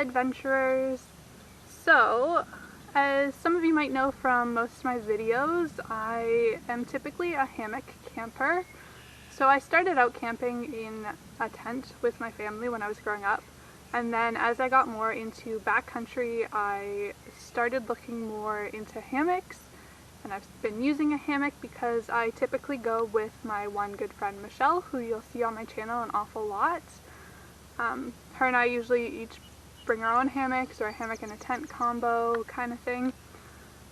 adventurers. So, as some of you might know from most of my videos, I am typically a hammock camper. So I started out camping in a tent with my family when I was growing up, and then as I got more into backcountry, I started looking more into hammocks, and I've been using a hammock because I typically go with my one good friend Michelle, who you'll see on my channel an awful lot. Her and I usually each bring our own hammocks, or a hammock and a tent combo kind of thing.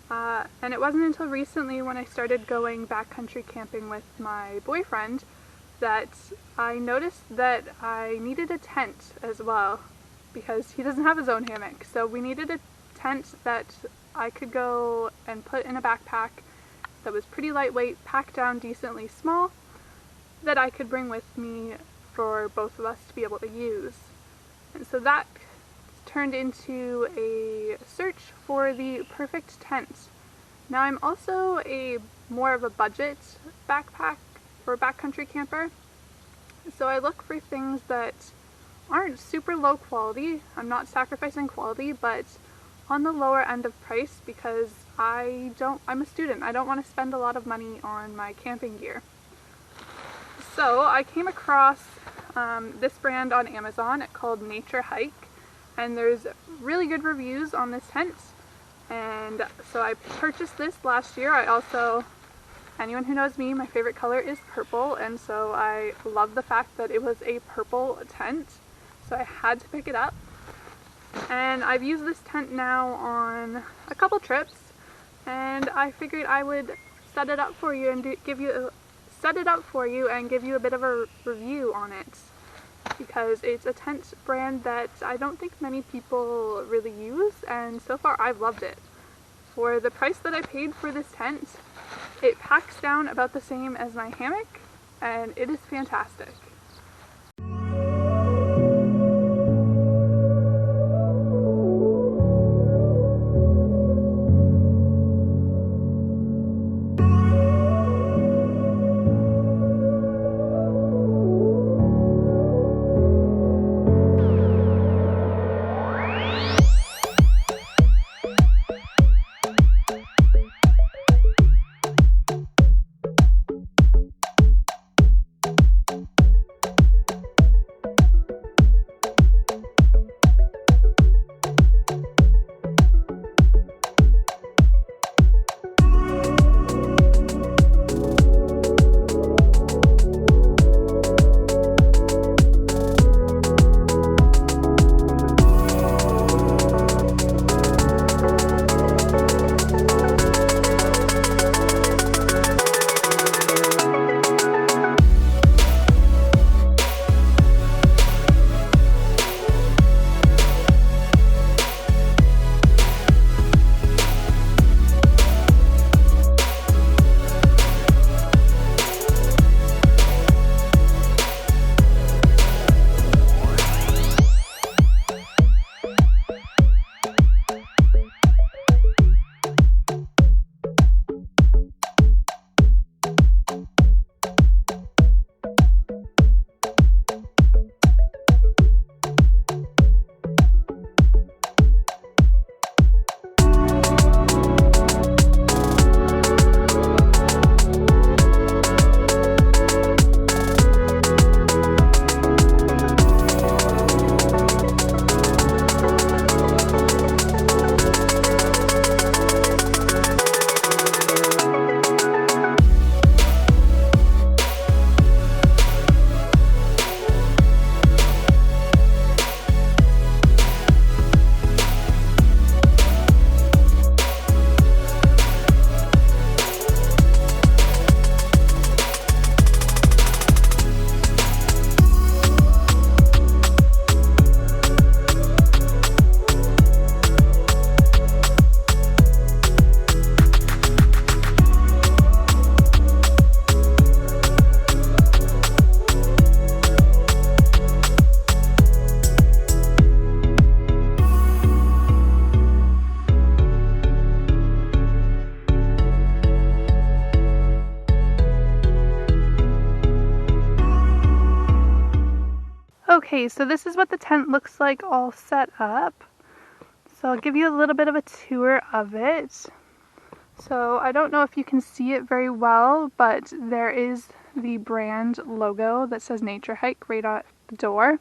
And it wasn't until recently when I started going backcountry camping with my boyfriend that I noticed that I needed a tent as well, because he doesn't have his own hammock. So we needed a tent that I could go and put in a backpack that was pretty lightweight, packed down decently small, that I could bring with me for both of us to be able to use. And so that turned into a search for the perfect tent. Now I'm also more of a budget backpack or backcountry camper, so I look for things that aren't super low quality. I'm not sacrificing quality, but on the lower end of price, because I'm a student. I don't want to spend a lot of money on my camping gear. So I came across this brand on Amazon called Naturehike, and there's really good reviews on this tent, and so I purchased this last year. Anyone who knows me, my favorite color is purple, and so I love the fact that it was a purple tent, so I had to pick it up. And I've used this tent now on a couple trips, and I figured I would set it up for you and give you a bit of a review on it, because it's a tent brand that I don't think many people really use, and so far I've loved it. For the price that I paid for this tent, it packs down about the same as my hammock, and it is fantastic. Okay, so this is what the tent looks like all set up. So I'll give you a little bit of a tour of it. So I don't know if you can see it very well, but there is the brand logo that says Naturehike right at the door.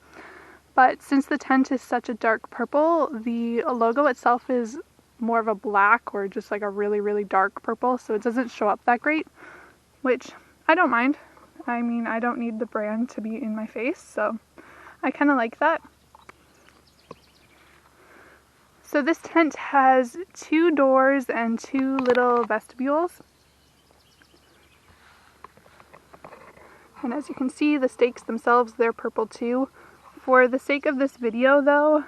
But since the tent is such a dark purple, the logo itself is more of a black or just like a really, really dark purple, so it doesn't show up that great, which I don't mind. I mean, I don't need the brand to be in my face, so I kind of like that. So this tent has 2 doors and 2 little vestibules. And as you can see, the stakes themselves, they're purple too. For the sake of this video though,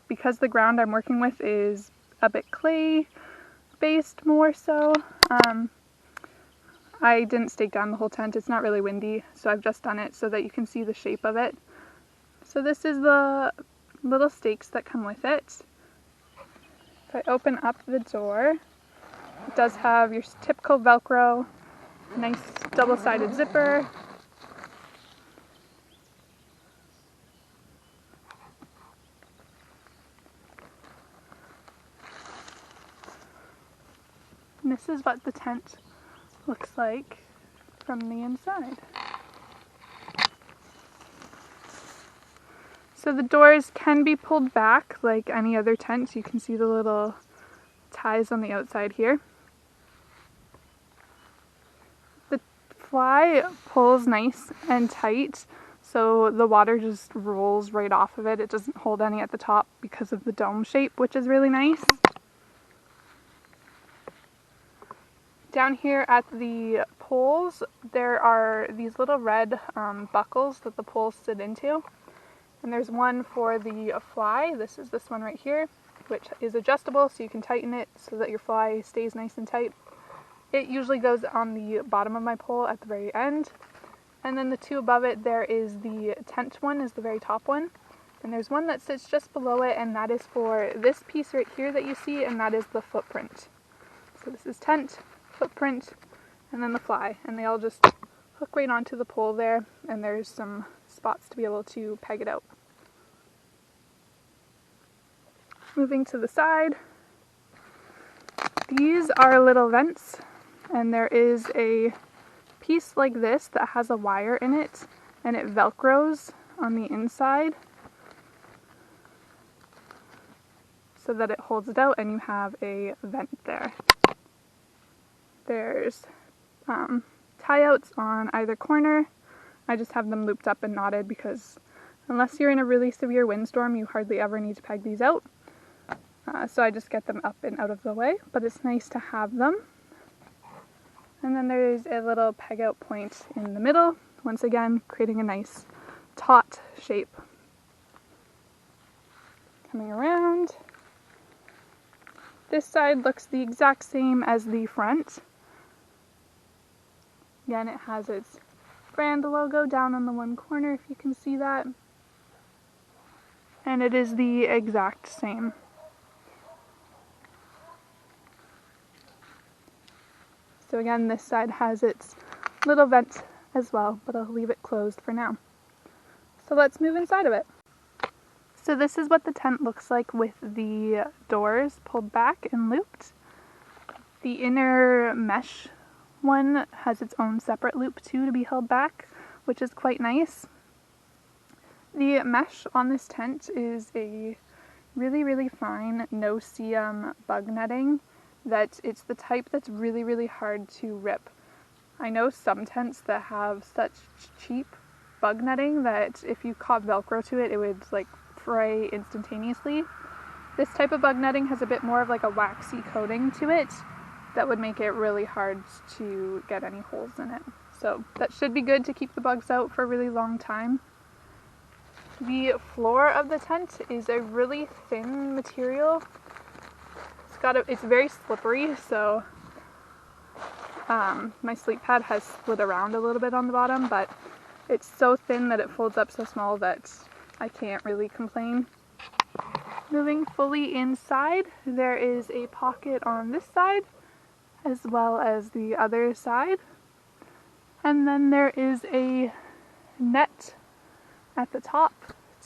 because the ground I'm working with is a bit clay based more so, I didn't stake down the whole tent. It's not really windy, so I've just done it so that you can see the shape of it. So this is the little stakes that come with it. If I open up the door, it does have your typical Velcro, nice double-sided zipper. And this is what the tent looks like from the inside. So the doors can be pulled back like any other tent. You can see the little ties on the outside here. The fly pulls nice and tight, so the water just rolls right off of it. It doesn't hold any at the top because of the dome shape, which is really nice. Down here at the poles, there are these little red buckles that the poles sit into. And there's one for the fly. This is this one right here, which is adjustable, so you can tighten it so that your fly stays nice and tight. It usually goes on the bottom of my pole at the very end. And then the 2 above it, there is the tent one, is the very top one. And there's one that sits just below it, and that is for this piece right here that you see, and that is the footprint. So this is tent, footprint, and then the fly. And they all just hook right onto the pole there, and there's some spots to be able to peg it out. Moving to the side, these are little vents, and there is a piece like this that has a wire in it, and it velcros on the inside so that it holds it out and you have a vent there. There's tie-outs on either corner. I just have them looped up and knotted because unless you're in a really severe windstorm, you hardly ever need to peg these out. So I just get them up and out of the way, but it's nice to have them. And then there's a little peg out point in the middle, once again creating a nice taut shape. Coming around, this side looks the exact same as the front. Again, it has its brand logo down on the one corner, if you can see that. And it is the exact same. So again, this side has its little vent as well, but I'll leave it closed for now. So let's move inside of it. So this is what the tent looks like with the doors pulled back and looped. The inner mesh one has its own separate loop too to be held back, which is quite nice. The mesh on this tent is a really, really fine no-see-um bug netting that it's the type that's really, really hard to rip. I know some tents that have such cheap bug netting that if you caught Velcro to it, it would like fray instantaneously. This type of bug netting has a bit more of like a waxy coating to it that would make it really hard to get any holes in it. So that should be good to keep the bugs out for a really long time. The floor of the tent is a really thin material. It's very slippery, so my sleep pad has slid around a little bit on the bottom, but it's so thin that it folds up so small that I can't really complain. Moving fully inside, there is a pocket on this side as well as the other side, and then there is a net at the top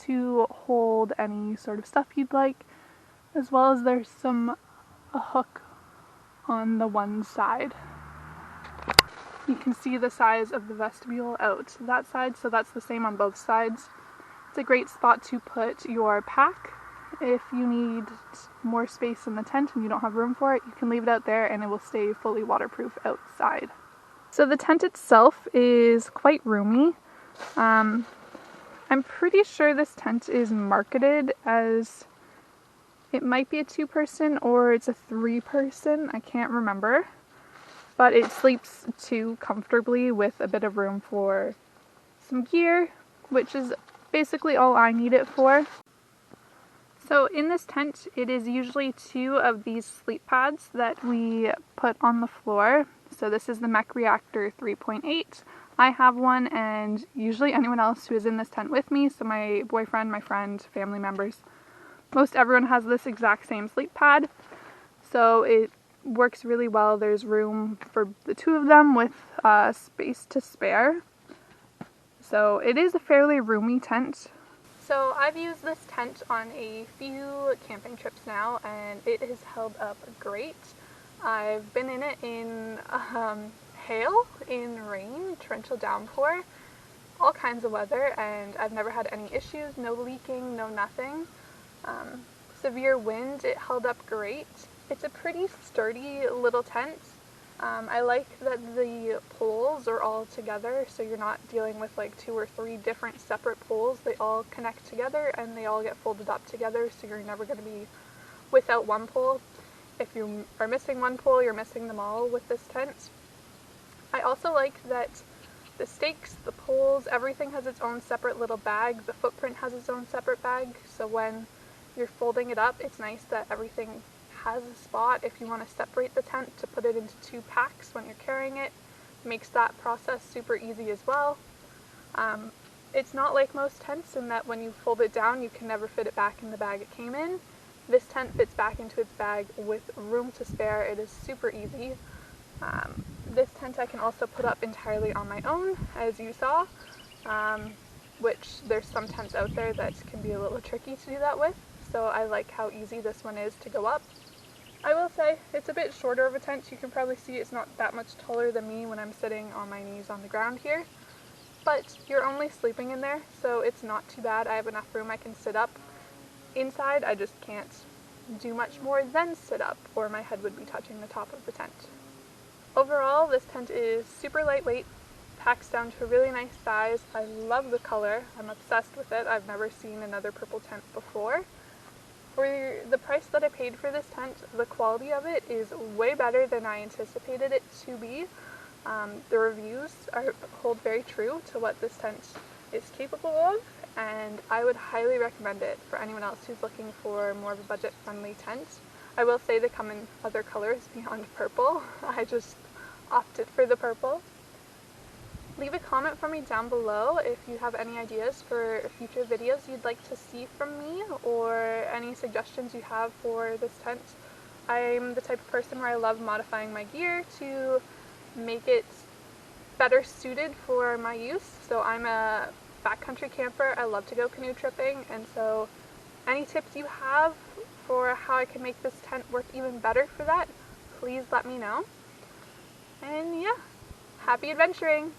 to hold any sort of stuff you'd like, as well as there's a hook on the one side. You can see the size of the vestibule out that side, so that's the same on both sides. It's a great spot to put your pack. If you need more space in the tent and you don't have room for it, you can leave it out there and it will stay fully waterproof outside. So the tent itself is quite roomy. I'm pretty sure this tent is marketed as it might be a 2-person or it's a 3-person, I can't remember. But it sleeps 2 comfortably with a bit of room for some gear, which is basically all I need it for. So in this tent, it is usually 2 of these sleep pads that we put on the floor. So this is the Mech Reactor 3.8. I have one, and usually anyone else who is in this tent with me, so my boyfriend, my friend, family members, most everyone has this exact same sleep pad. So it works really well. There's room for the 2 of them with space to spare. So it is a fairly roomy tent. So I've used this tent on a few camping trips now, and it has held up great. I've been in it in hail, in rain, torrential downpour, all kinds of weather, and I've never had any issues, no leaking, no nothing. Severe wind, it held up great. It's a pretty sturdy little tent. I like that the poles are all together, so you're not dealing with like 2 or 3 different separate poles. They all connect together and they all get folded up together, so you're never going to be without one pole. If you are missing one pole, you're missing them all with this tent. I also like that the stakes, the poles, everything has its own separate little bag. The footprint has its own separate bag, so when you're folding it up, it's nice that everything has a spot if you want to separate the tent to put it into 2 packs when you're carrying it. Makes that process super easy as well. It's not like most tents in that when you fold it down you can never fit it back in the bag it came in. This tent fits back into its bag with room to spare. It is super easy. This tent I can also put up entirely on my own, as you saw, which there's some tents out there that can be a little tricky to do that with, so I like how easy this one is to go up. I will say it's a bit shorter of a tent. You can probably see it's not that much taller than me when I'm sitting on my knees on the ground here, but you're only sleeping in there, so it's not too bad. I have enough room I can sit up. Inside, I just can't do much more than sit up, or my head would be touching the top of the tent. Overall, this tent is super lightweight, packs down to a really nice size. I love the color. I'm obsessed with it. I've never seen another purple tent before. For the price that I paid for this tent, the quality of it is way better than I anticipated it to be. The reviews hold very true to what this tent is capable of, and I would highly recommend it for anyone else who's looking for more of a budget-friendly tent. I will say they come in other colors beyond purple. I just opted for the purple. Leave a comment for me down below if you have any ideas for future videos you'd like to see from me, or any suggestions you have for this tent. I'm the type of person where I love modifying my gear to make it better suited for my use. So I'm a backcountry camper. I love to go canoe tripping, and so any tips you have for how I can make this tent work even better for that, please let me know. And yeah, happy adventuring!